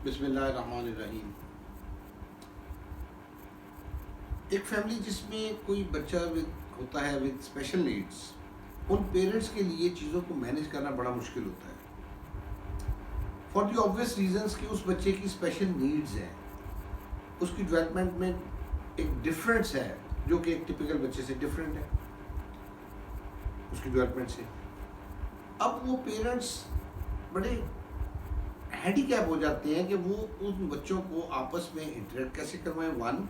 बिस्मिल्लाहिर्रहमानिर्रहीम। एक फैमिली जिसमें कोई बच्चा होता है विद स्पेशल नीड्स, उन पेरेंट्स के लिए चीज़ों को मैनेज करना बड़ा मुश्किल होता है फॉर दी ऑब्वियस रीजंस कि उस बच्चे की स्पेशल नीड्स हैं, उसकी डेवलपमेंट में एक डिफरेंस है जो कि एक टिपिकल बच्चे से डिफरेंट है उसकी डेवलपमेंट से। अब वो पेरेंट्स बड़े हैंडीकैप हो जाते हैं कि वो उन बच्चों को आपस में इंटरेक्ट कैसे करवाएं वन,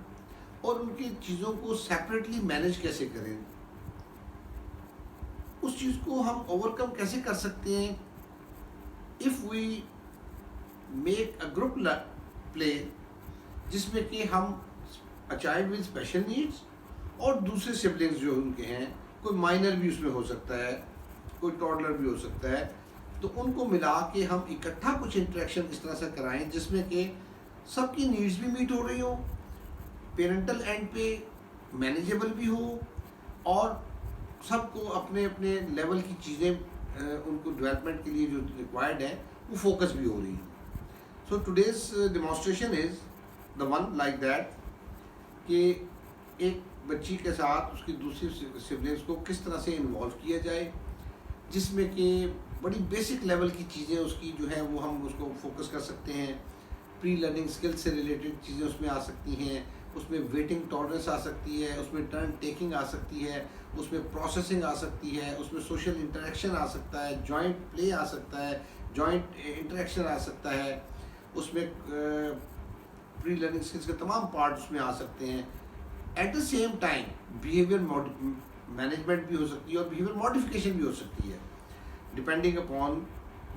और उनकी चीज़ों को सेपरेटली मैनेज कैसे करें। उस चीज़ को हम ओवरकम कैसे कर सकते हैं if we make a group play जिसमें कि हम a child with special needs और दूसरे सिबलिंग्स जो उनके हैं, कोई माइनर भी उसमें हो सकता है, कोई टॉडलर भी हो सकता है, तो उनको मिला के हम इकट्ठा कुछ इंटरेक्शन इस तरह से कराएं जिसमें कि सबकी नीड्स भी मीट हो रही हो, पेरेंटल एंड पे मैनेजेबल भी हो, और सबको अपने अपने लेवल की चीज़ें उनको डेवलपमेंट के लिए जो रिक्वायर्ड है वो फोकस भी हो रही है। So today's demonstration is the one like that कि एक बच्ची के साथ उसकी दूसरी सिबलिंग्स को किस तरह से इन्वॉल्व किया जाए, जिसमें कि बड़ी बेसिक लेवल की चीज़ें उसकी जो है वो हम उसको फोकस कर सकते हैं। प्री लर्निंग स्किल्स से रिलेटेड चीज़ें उसमें आ सकती हैं, उसमें वेटिंग टॉलरेंस आ सकती है, उसमें टर्न टेकिंग आ सकती है, उसमें प्रोसेसिंग आ सकती है, उसमें सोशल इंटरेक्शन आ सकता है, जॉइंट प्ले आ सकता है, जॉइंट इंटरेक्शन आ सकता है, उसमें प्री लर्निंग स्किल्स के तमाम पार्ट उसमें आ सकते हैं। At the same time behaviour management भी हो सकती है और बिहेवियर मॉडिफिकेशन भी हो सकती है depending upon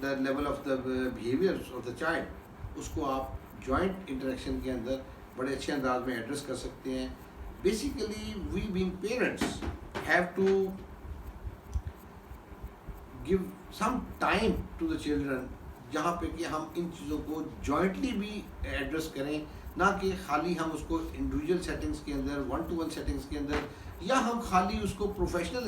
the level of the behaviour of the child. उसको आप जॉइंट इंटरेक्शन के अंदर बड़े अच्छे अंदाज में एड्रेस कर सकते हैं। Basically we being parents have to give some time to the children, जहाँ पे कि हम इन चीज़ों को जॉइंटली भी एड्रेस करें, ना कि खाली हम उसको इंडिविजुअल सेटिंग्स के अंदर, वन टू वन सेटिंग्स के अंदर, या हम खाली उसको प्रोफेशनल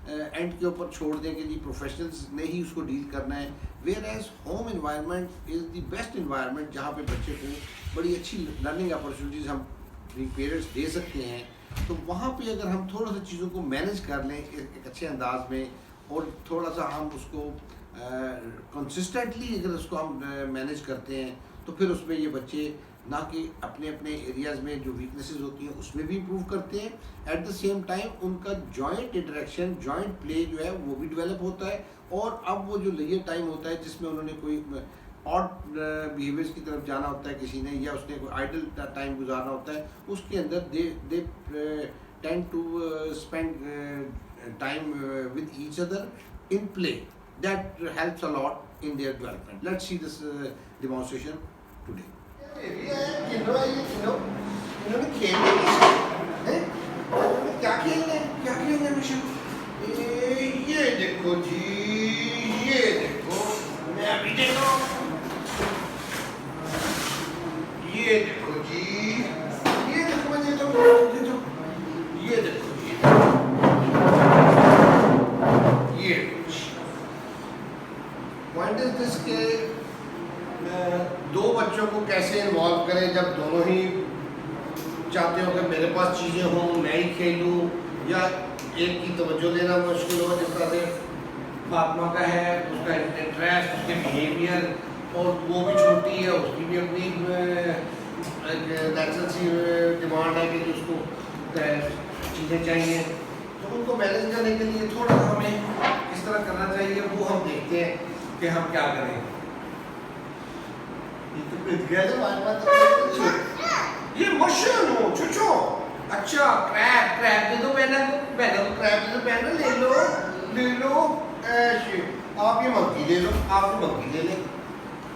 एंड के ऊपर छोड़ दें कि जी प्रोफेशनल्स ने ही उसको डील करना है। Whereas home environment is the best environment जहाँ पे बच्चे को बड़ी अच्छी लर्निंग अपॉर्चुनिटीज़ हम पेरेंट्स दे सकते हैं। तो वहाँ पे अगर हम थोड़ा सा चीज़ों को मैनेज कर लें एक अच्छे अंदाज में, और थोड़ा सा हम उसको कंसिस्टेंटली अगर उसको हम मैनेज करते हैं, तो फिर उसमें ये बच्चे ना कि अपने अपने एरियाज़ में जो वीकनेसेस होती हैं उसमें भी इम्प्रूव करते हैं, एट द सेम टाइम उनका जॉइंट इंटरेक्शन, जॉइंट प्ले जो है वो भी डेवलप होता है। और अब वो जो लेयर टाइम होता है जिसमें उन्होंने कोई ऑड बिहेवियर्स की तरफ जाना होता है किसी ने, या उसने कोई आइडल टाइम गुजारना होता है, उसके अंदर they tend to spend time with each other in play. That helps a lot in their development. Let's see this demonstration today. इन्होंने खेलने हैं, क्या खेलने क्या खेलने मिशन, ये देखो जी, ये देखो, मैं अभी देखो, ये देखो जी, ये देखो, मैं देता हूँ, ये देखो जी, ये पॉइंट इज दिस के दो बच्चों को कैसे इन्वॉल्व करें जब दोनों ही चाहते हो कि मेरे पास चीज़ें हों, मैं ही खेलूँ, या एक की तवज्जो लेना मुश्किल हो। जिस तरह से फातिमा का है, उसका इंटरेस्ट, उसके बिहेवियर, और वो भी छोटी है, उसकी भी अपनी नेचुरल सी डिमांड है कि उसको चीज़ें चाहिए। तो उनको मैनेज करने के लिए थोड़ा सा हमें किस तरह करना चाहिए वो हम देखते हैं कि हम क्या करें। ये मशरूम हो चुचो, अच्छा क्रैब दे दो, मैंने को क्रैब दे दो, मैंने ले लो ऐसे, आप ये मंकी ले लो, आप ये मंकी ले लें।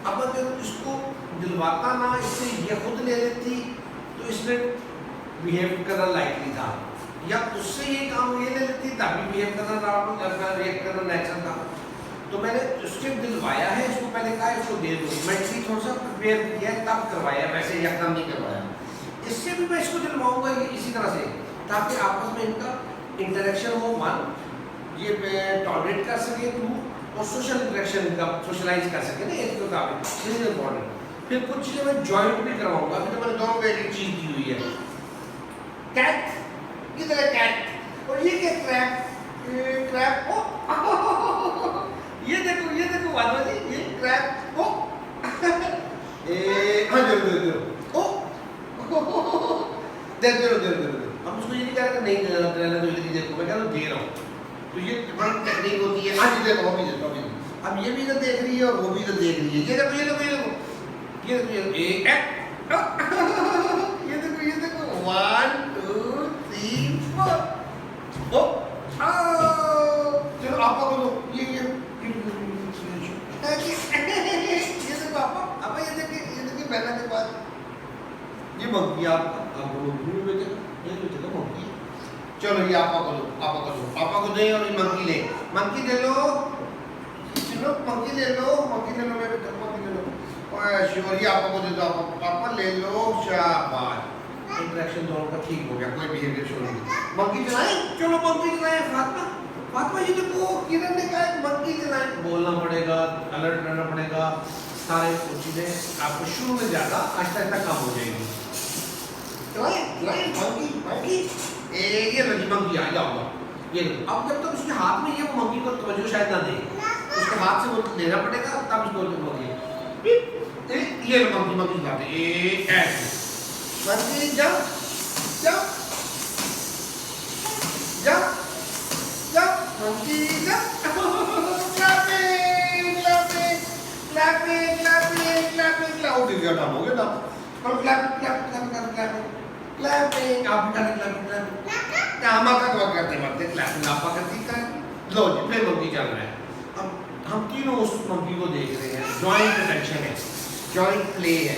अब अगर इसको दिलवाता ना, इससे ये खुद ले लेती तो इसने बिहेव करना लाइकली था, या उससे ये काम ये ले लेती तभी बिहेव करना रिएक्ट करना नेचुरल था। तो मैंने उससे दिलवाया है, इसको पहले कहा इसको दे दो, मेंटली थोड़ा सा प्रिपेयर किया है तब करवाया, वैसे यकदम नहीं करवाया। इससे भी मैं इसको दिलवाऊंगा इसी तरह से, ताकि आपस में इनका इंटरेक्शन हो, वन ये टॉलरेट कर सके, टू और सोशल इंटरेक्शन का सोशलाइज कर सके ना, एक तो काफी इम्पोर्टेंट। फिर कुछ चीजें मैं जॉइंट भी करवाऊंगा। अभी तो मैंने दोनों पे एक चीज दी हुई है। कैट, किधर है कैट? और ये क्या क्रैब? क्रैब, ओ ये देखो वादवा जी, ये क्रैब, ओ हाँ दे ओ दे हम उसको ये नहीं कह रहे नहीं देना तो ये देखो, मैं कह रहा हूँ दे रहा हूँ। तो ये डिफरेंट टेक्निक होती है। आज देखो अभी देखो अभी, अब ये भी इधर देख रही है और वो भी इधर देख रही है। ये देखो ये देखो ये देखो ये देखो ये देखो 1 2 3 4 ओ चलो आप पकड़ो ये देखो आप ये देखिए पहला के बाद ये मंकी आप बोलो ये मंकी। चलो ये आपा को दे और ये मंकी ले लो, चलो मंकी ले लो मेरे मंकी ले लो। और श्योर ये आपा को दे दो, आपा ले लो, शाबाश। इंटरेक्शन दोनों का ठीक हो गया, कोई बिहेवियर शो नहीं। मंकी चलाएं, चलो मंकी चलाएं। फातिमा ये देखो किरण ने कहा मंकी चलाएं। बोलना पड़ेगा, अलर्ट रहना पड़ेगा, सारे चीजें आपको शुरू में ज्यादा आहिस्ता आहिस्ता कम हो जाएगी। चलाएं मंकी ये लगी मंकी आ जाओगा। ये अब जब तक उसके हाथ में ये मंकी को तवज्जो शायद ना दे, उसके हाथ से वो लेना पड़ेगा तब उसको मंकी ये मंकी लाते ऐसे monkey jump monkey jump clapping हो गया नाम हो गया नाम। और clapping आप भी करते क्लैपिंग आप करती है। लो जी प्ले मंकी चल रहा है। अब हम तीनों उस मंकी को देख रहे हैं। जॉइंट अटेंशन है, जॉइंट प्ले है।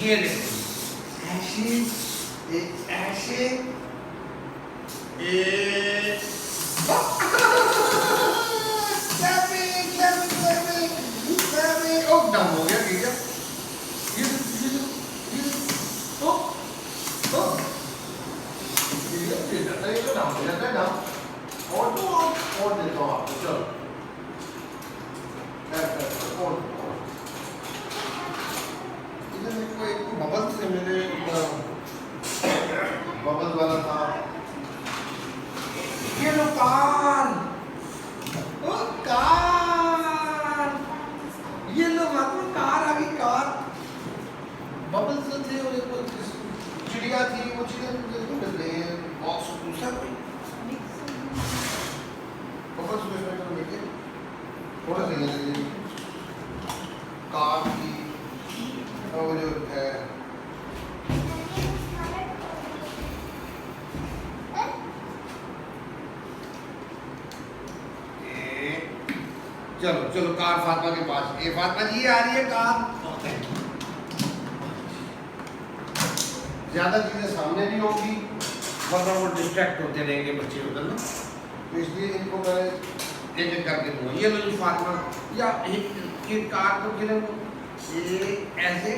ये देखो ऐसे clapping ओ डाउन हो गया ठीक है। और देता हूँ आपको, चलो इधर कोई बबल्स से मेरे बबल्स वाला था। ये लो कार, ओ कार, ये लो मतलब कार आ गई। कार बबल्स थे और एक चिड़िया थी, वो चिड़िया बॉक्स दूसरा कोई बबल्स में लेके थोड़ा सा ये कार की और जो है चलो कार फातिमा के पास। ये फातिमा जी आ रही है कार। ज्यादा चीजें सामने नहीं होगी वरना वो डिस्ट्रैक्ट होते रहेंगे बच्चे उधर ना, तो इसलिए इनको मैं एक करके दूंगा। ये लो जी फातिमा या एक कार को गिरे ये ऐसे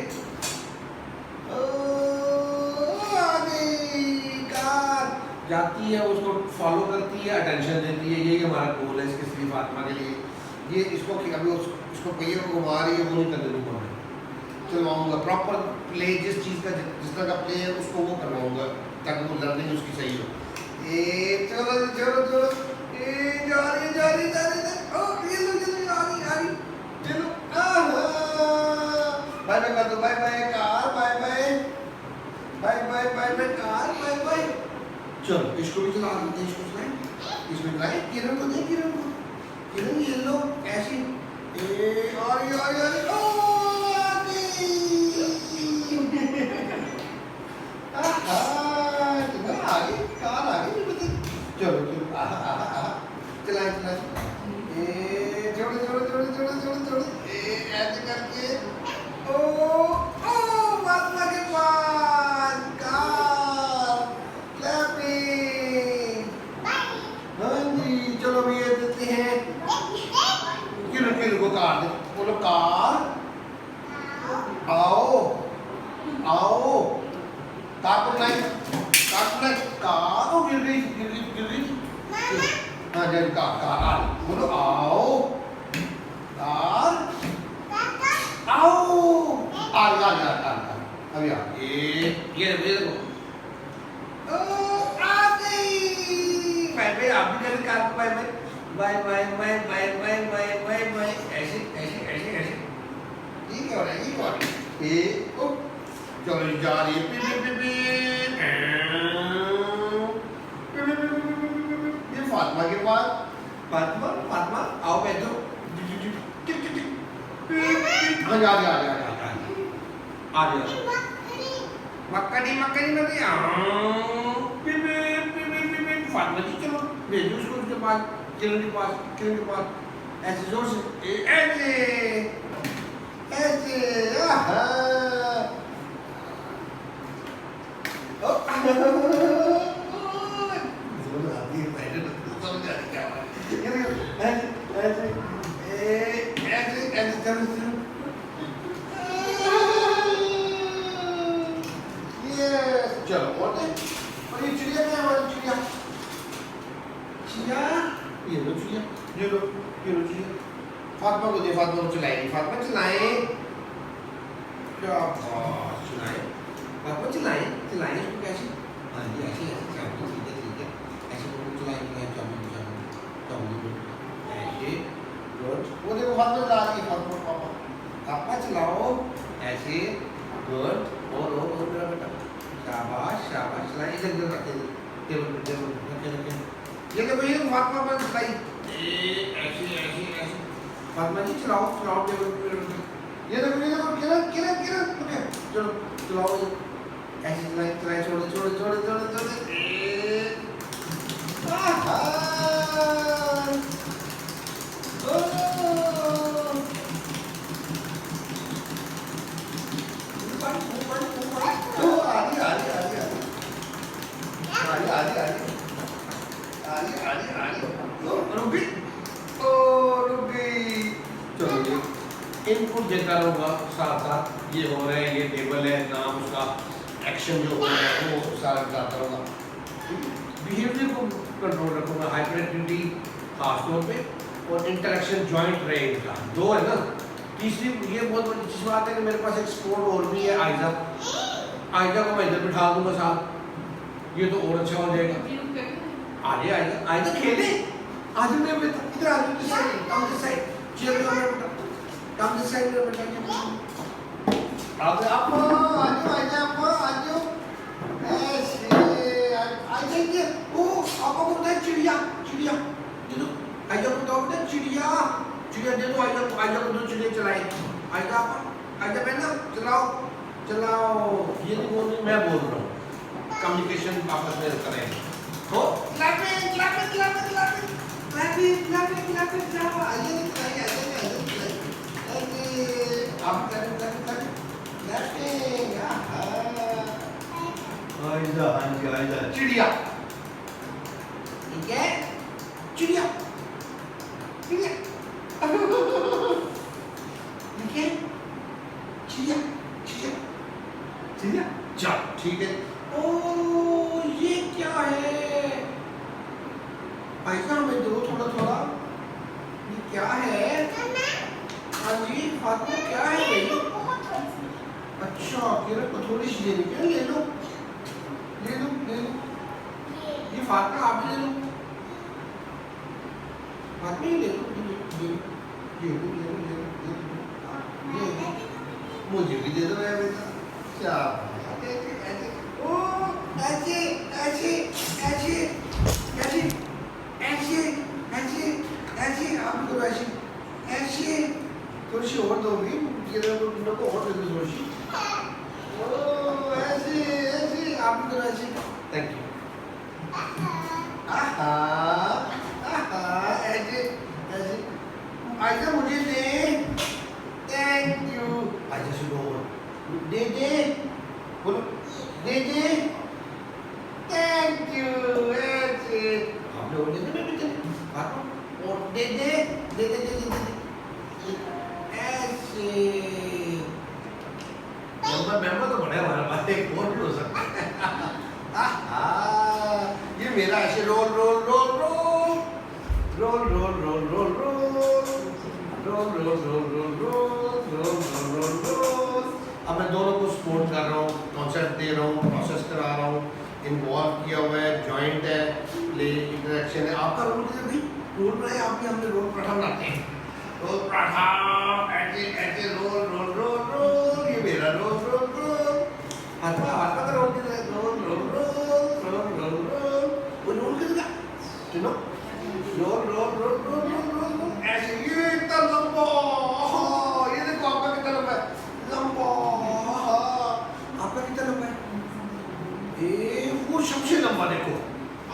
कार जाती है, उसको फॉलो करती है, अटेंशन देती है। यही हमारा गोल है इसके सिर्फ फातिमा के लिए। ये इसको अभी उसको पहिए को घुमा रही है, वो नहीं करने दूंगा मैं, चलवाऊंगा प्रॉपर प्ले। जिस चीज़ का जिस तरह का प्ले है उसको वो करवाऊंगा ताकि वो लर्निंग उसकी सही हो। ये चलो ये जा रही ओ ये लो आ रही चलो बाय बाय कर दो, bye bye car, bye bye car, bye. चलो इसको भी चला देते हैं, इसमें चलाए। किरण को किरण ये लो ऐसी और ओ कार आ गई। चलो चलाए जोड़ ऐसे करके ओ फातिमा के पास कार क्लैपिंग। हाँ जी चलो भी ये देते हैं। किरण को कार दे, बोलो कार आओ कार को कार गिर गई। हाँ जब कार बोलो आओ कार आओ आ गया अभी आ ये देखो आ गई बाय बाय। आप भी करें कार को bye bye bye bye bye bye bye bye bye bye ऐसे ऐसे ऐसे ऐसे। ये क्या हो रहा है ये क्या हो रहा है ये ओ चलो जा रही है ये फातिमा के पास। फातिमा फातिमा आओ बैठो। हाँ जा आ मक्कनी मक्कनी मक्कनी फातिमा जी चलो भेजो उसको उसके पास किरण के पास ऐसे जोर से ऐसे ऐसे चलो और ये चिड़िया क्या है हमारी चिड़िया चिड़िया ये लो चिड़िया फातिमा को दे फातिमा को चलाएगी फातिमा चलाए क्या चलाए फातिमा चलाए चलाए इसको कैसे हाँ जी ऐसे ऐसे चाबी ठीक है ऐसे चलाएंगे चाबी ऐसे गुड वो देखो फातिमा चला रही है फातिमा पापा चलाओ ऐसे गुड और मेरा बेटा शाबाश शाबाश चलाइए इधर इधर रखते टेबल रखे ये देखो ये फातिमा पर चलाई ऐसे ऐसे ऐसे फातिमा जी चलाओ टेबल पे ये देखो किरण ओके चलो चलाओ ऐसे चलाए छोड़ो इनपुट देता रहूँगा साथ साथ ये हो रहा है ये टेबल है नाम उसका एक्शन जो हो रहा है वो सारा बताता रहूँगा। बिहेवियर को कंट्रोल रखूँगा हाइपर एक्टिविटी खास तौर पे और इंटरेक्शन जॉइंट रहे इनका दो है ना। तीसरी ये बहुत बड़ी चीज़ बात है कि मेरे पास एक स्पोर्ट और भी है आयजा को मैं इधर बिठा दूंगा साथ ये तो और अच्छा हो जाएगा। आयजा खेले आज मैं इधर आ साइड चेयर पे बेटा कम से साइड में बेटा आप आजो ऐसे आइए ओ आपको बोलता है चिड़िया दे दो आइजा को तो बेटा चिड़िया दे दो आइजा को दो चिड़िया चलाए आइजा बहना चलाओ ये नहीं बोल रही मैं बोल रहा हूँ कम्युनिकेशन आपस में करें हो क्लैपिंग आप आइजा चिड़िया ठीक है चिड़िया ठीक है चल ठीक है। ओ ये क्या है आइजा हमें दो थोड़ा ये क्या है हाँ जी फातिमा क्या है भाई अच्छा किरण को थोड़ी सी देनी क्या ले लो ये फातिमा आप भी ले लो फातिमा ही ले लो मुझे भी दे दो यार बेटा क्या ऐसे आप करो ऐसे थोड़ी सी और दोगी किरण को और दे दो थोड़ी सी ओ ऐसे आप करो ऐसे थैंक यू ऐसे आइजा मुझे दे थैंक यू आइजा सुनो दे बोलो दे थैंक यू ऐसे आप लोग दे और दे ऐसे मेंबर तो बड़े हमारे पास एक और भी हो सकता है ये मेरा ऐसे रोल अब मैं दोनों को सपोर्ट कर रहा हूँ, कॉन्सेप्ट दे रहा हूँ, प्रोसेस करा रहा हूँ, इन्वॉल्व किया हुआ है, जॉइंट है, प्ले इंटरेक्शन है। आपका रोल क्या है भाई? रोल रहे आप भी, हमने रोल पराठा बनाते हैं, रोल पराठा ऐसे ऐसे रोल रोल रोल रोल, ये मेरा रोल रोल रोल, हाथ का रोल किधर है? Roll roll roll roll roll roll, वो रोल किधर है? सुनो, roll roll roll roll roll roll ऐसे, ये इतना लंबा, ये देखो आपका कितना लंबा है, लंबा, आपका कितना लंबा है? वो सबसे लंबा देखो,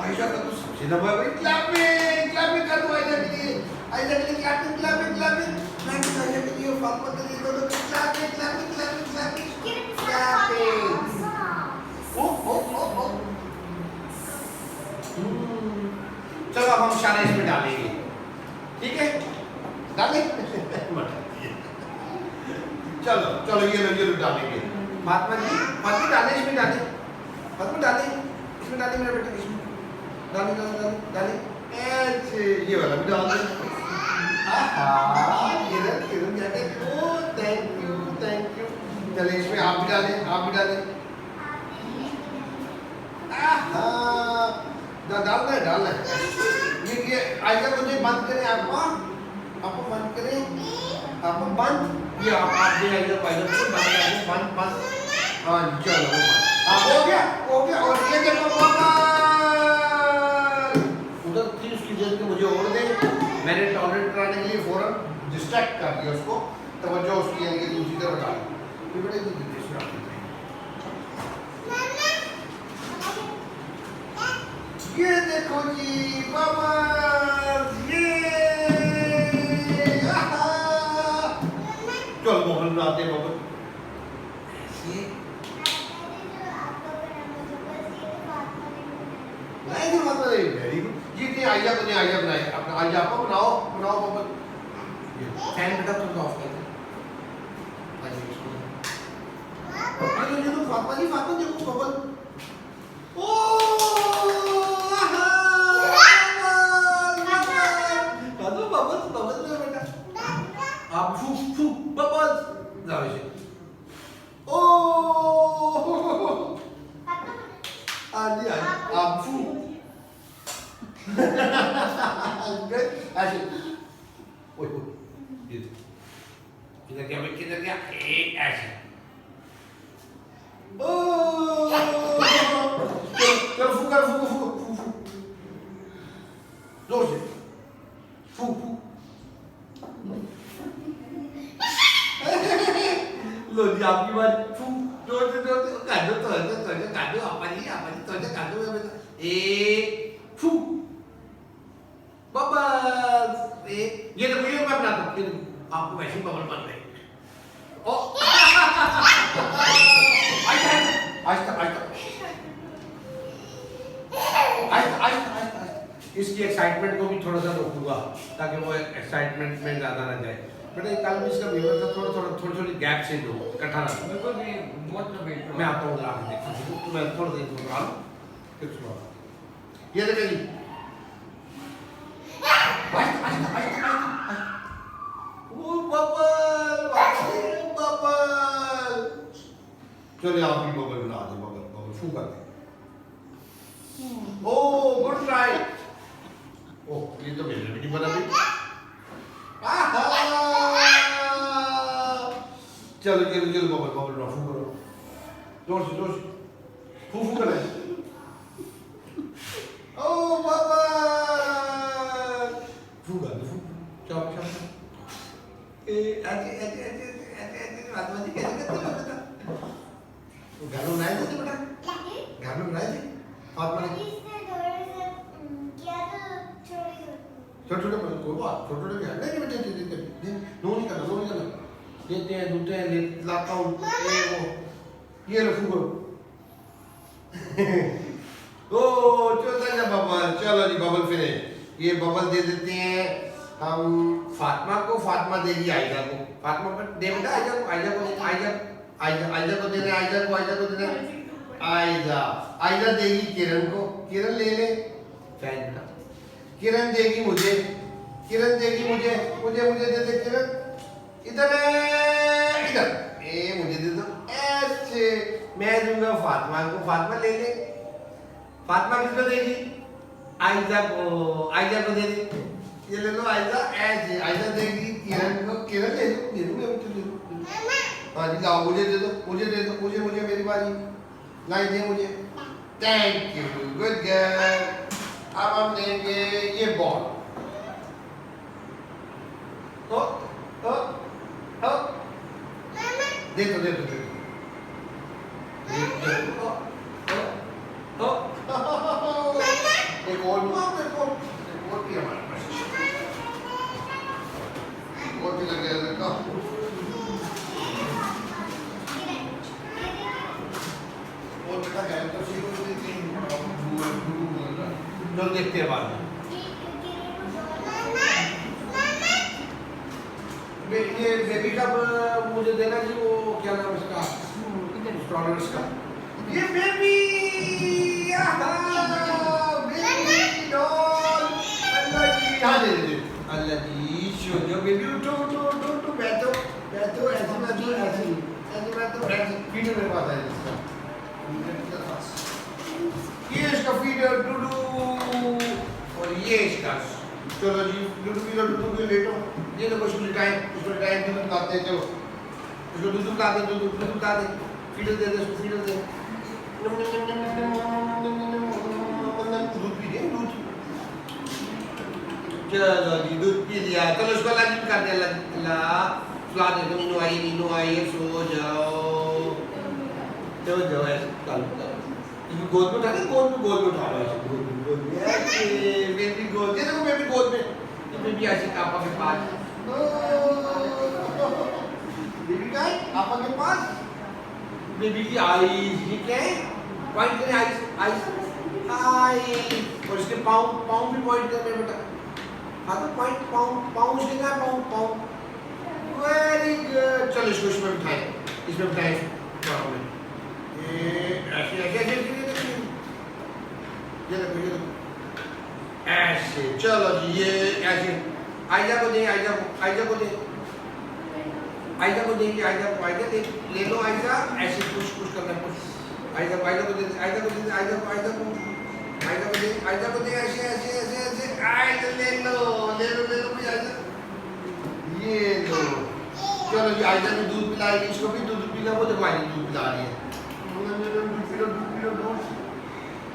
आयशा का तो सबसे लंबा है भाई। क्लैपिंग कर दो आयशा के लिए, आयशा के लिए क्लैपिंग आयशा के लिए, फातिमा के लिए दोनों क्लैपिंग। ओ चलो अब हम शाना इसमें डालेंगे, ठीक है? डालें चलो ये लो डालेंगे। फातिमा जी, फातिमा डालें, इसमें डालें, फातिमा डालें, इसमें डालें मेरा बेटा, इसमें डालें ऐसे, ये वाला भी डाल दें। किरण क्या कहते हैं? ओ थैंक यू। चलिए इसमें आप भी डालें। डालना है। ये आइए मुझे बंद करें, आप बंद करें, आप बंद, ये आप दे आइए बंद। हाँ चलो हो गया। और ये देखो उधर थी उसकी देर के मुझे और दे, मैंने टॉलरेट कराने के लिए फौरन डिस्ट्रैक्ट कर दिया उसको, तवज्जो उसकी यानी कि दूसरी तरफ डाल दी। बेटे ये देखो जी बाबा, चल मोहन बनाते हैं बाबा। वेरी गुड जी। इतने आइडिया बनाए अपना, आइडिया आपको बनाओ बाबा। फैन बेटा तो ऑफ कर दे। ये तो फातिमा देखो बबल, ओ बबल बेटा, आप फू बबल जाओ इसे, ओ आजी आप फू ऐसे, ओए ये किधर गया ऐसे, ओ चलो फू जोर से फू लो जी आपकी बात, फू जोर से काटो काटो काटो ए फू बबल्स, ये देखो ये मैं बनाता हूँ, आपको वैसे बबल बन रहे। ओ आहिस्ता इसकी एक्साइटमेंट को भी थोड़ा सा रोकूंगा ताकि वो एक्साइटमेंट में ज़्यादा ना जाए। बेटा कल भी इसका व्यूअर था, थोड़ी गैप से दो, इकट्ठा ना मैं आता हूँ ला के देखता हूँ, तो मैं थोड़ा देर सुना लूँ फिर सुना। ये देखिए चलिए आप भी बबल बना दे, बबल फू कर दे। ओ गुड ट्राई। ओ ये तो मेरे भी नहीं बना भी। चलो बबल बना, फू करो जोर से फू करें। ओ बबल फू कर दे, चल ऐसे फातिमा जी कैसे करते हो बेटा? घर में बनाए थे बेटा, घर में बनाए थे फातिमा ने, छोटे कोई बात, छोटे क्या नहीं बेटे, नो नहीं करना देते हैं दूते हैं, लाता हूँ ये लो फूको। ओ चलो जी बबल फिर ये बबल दे देते हैं हम फातिमा को, फातिमा देगी आयजा को, फातिमा पर दे बेटा आयजा को दे रहे, आयजा देगी किरण को, किरण ले ले फैन बेटा, किरण देगी मुझे दे दे किरण, इधर मुझे दे दो ऐसे, मैं दूंगा फातिमा को, फातिमा ले ले। फातिमा किसको देगी? आयजा को, आयजा को दे दे, ये ले लो आयजा, ऐसे आयजा देगी किरण को, किरण ले लो, दे दो मैं तो दे दो। हाँ जी लाओ, मुझे दे दो, मुझे दे दो, मुझे मुझे मेरी बारी, लाई दे मुझे। Thank you, good girl. अब हम लेंगे ये बॉल। ओ ओ ओ, दे दो दे दो दे दो। एक और भी हमारे पास, और भी लगे लगा। और बेटा गए तो सीखो तो जो देखते हैं बाद में। ये बेबी का मुझे देना जी, वो क्या नाम इसका, स्टॉलर्स का, ये बेबी, बेबी डॉल, अल्लाह जी, हाँ दे दे, अल्लाह जी, शो जो बेबी, उठो उठो उठो उठो, बैठो बैठो, ऐसे बैठो, ऐसे बैठो, ऐसे फीडर मेरे पास है इसका, ये इसका फीडर डूडू, और ये इसका, चलो जी डूडू पी लो, डूडू पी लेटो, ये देखो इसको लिटाएं, दूध पिलाते हैं, चलो इसको दूध पिला दे, दूध पिला दे, फीडर दे दे, इसको फीडर दे, दूध पी दे, दूध, चलो जी दूध पी लिया, चलो इसको अल्लाह जी कर दे, अल्लाह सुला दे, नीनू आई है, सो जाओ, चलो जाओ ऐसे कल इसको गोद में उठा दे, गोद में उठा लो, ऐसे गोद में, ऐसे बेबी गोद, ये देखो बेबी गोद में, ये बेबी ऐसे पापा के पास, बेबी का है पापा के पास, बेबी की आईज, ये क्या है, पॉइंट करें, आईज आईज आईज, और इसके पाँव भी पॉइंट करने बेटा, हाँ तो पॉइंट पाँव उसके क्या है, पाँव, वेरी गुड, चलो इसको इसमें बिठाएं, ऐसे ये देखो ऐसे, चलो जी ये ऐसे, आयजा को देंगे, आयजा को देंगे, आयजा दे, ले लो आयजा, ऐसे पुश करना, पुश, आयजा को दे, आयजा को दे, ऐसे, आयजा ले लो भी आयजा, ये लो, चलो जी आयजा ने दूध पिलाएगी, इसको भी दूध पिला, वो देखो आयजा दूध पिला रही है,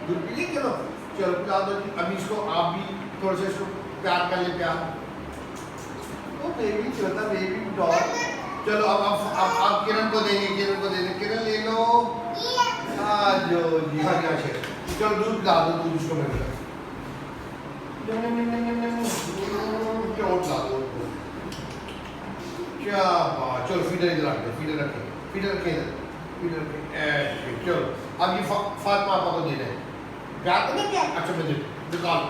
दूध पी ली, चलो पिला दो जी, अभी इसको आप भी थोड़ा सा इसको प्यार कर ले, प्यार, ओ बेबी छोटा बेबी डॉग, चलो अब किरण को देंगे, किरण ले लो, हाँ जो जी, हाँ यहाँ से, चलो दूध पिला दो, दूध इसको मैं पिला, क्या बात, चलो फीडर इधर रख दे, ऐसे, चलो अब ये फातिमा पापा को दे दें, प्यार तो नहीं प्यार, अच्छा मैं निकाल,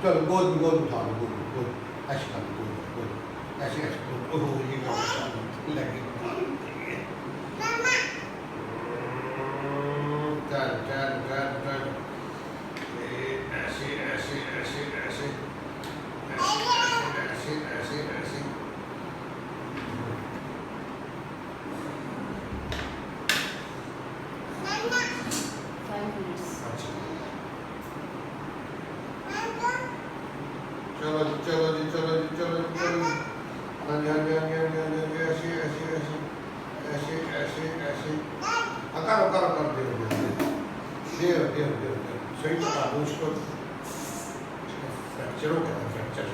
चलो गोद में उठा लो, गोद ऐसे कर लो, गोद ऐसे, ओह ये क्या लगे, चल ऐसे चलो जी, ऐसे, कर दे, सही बता दो उसको, फ्रैक्चर हो गया, फ्रैक्चर,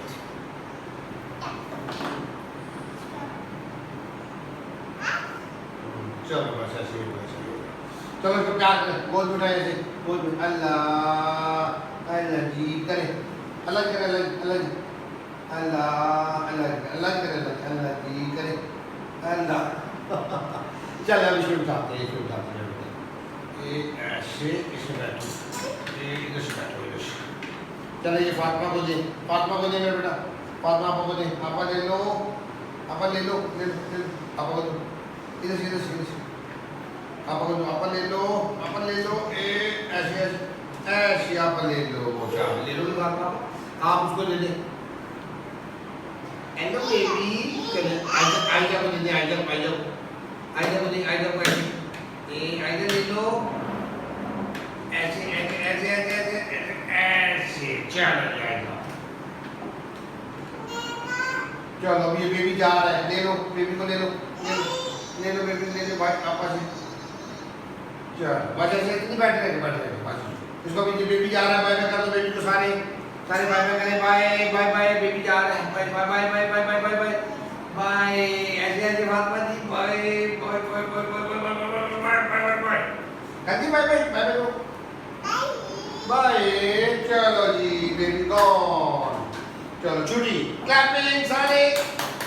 चलो बस ऐसे, चलो इसको प्यार करें, गोद में उठाए ऐसे, गोद में, अल्लाह जी करे, अल्लाह जी, अल्लाह चल अब इसमें उठाते हैं, ये ऐसे, इसमें बैठो, ये इधर से बैठो, चलो ये फातिमा को दे मेरा बेटा, फातिमा को दे, पापा ले लो, पापा को दो, इधर से, पापा ले लो, ऐसे आप ले लो, आप उसको ले लें, हेलो बेबी, चलिए आइजा को दीजिए, आइजा को ऐसे ये आइजा ले लो, ऐसे ऐसे ऐसे ऐसे ऐसे ऐसे चलो आइजा। चलो अब ये बेबी जा रहा है, ले लो बेबी को, ले लो बेबी, ले लो भाई पापा से। चलो बस ऐसे इतनी बैठ रहे बस। इसको भी बेबी जा रहा है, बाय बाय कर दो बेबी को, सारे बाय बाय करें, बाय बाय बाय, बेबी जा रहा है, bye bye bye bye bye bye bye bye bye, ऐसे ऐसे Fatima ji, bye bye bye bye bye bye bye bye bye bye, कहती bye bye bye bye bye. चलो जी बेबी गॉन। चलो छुट्टी, क्लैपिंग सारे,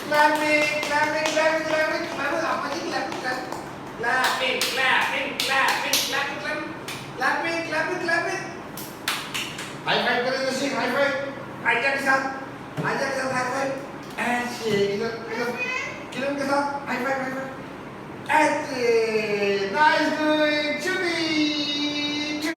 clapping clapping clapping clapping clapping, आपा जी clapping clapping clapping clapping clapping clapping clapping clapping. High five करें जैसे, हाई फाइव आइजा के साथ हाई फाइव, ऐसे किरण के साथ हाई फाइव ऐसे, नाइस डूइंग।